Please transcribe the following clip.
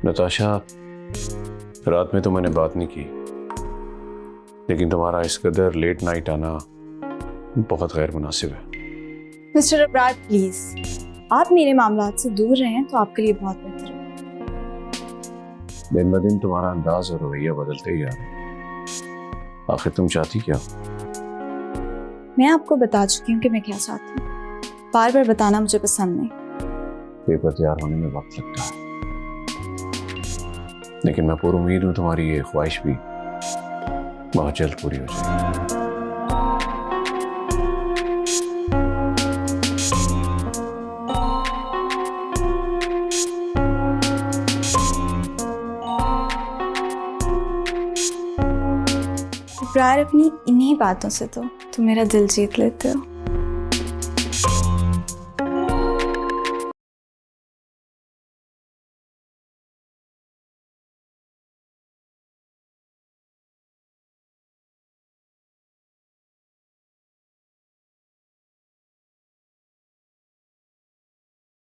नताशा, रात में तो मैंने बात नहीं की, लेकिन तुम्हारा इस कदर लेट नाइट आना बहुत गैर मुनासिब है। मिस्टर अब्रार प्लीज, आप मेरे मामलात से दूर रहें तो आपके लिए बहुत बेहतर है। दिन ब दिन तुम्हारा अंदाज और रवैया बदलते ही जा रहा है। आखिर तुम चाहती क्या हो? मैं आपको बता चुकी हूँ कि मैं क्या चाहती हूँ। बार बार बताना मुझे पसंद नहीं। पेपर तैयार होने में वक्त लगता है, लेकिन मैं पूरी उम्मीद हूँ तुम्हारी ये ख्वाहिश भी बहुत जल्द पूरी हो जाएगी। अब्रार, अपनी इन्हीं बातों से तो तुम मेरा दिल जीत लेते हो।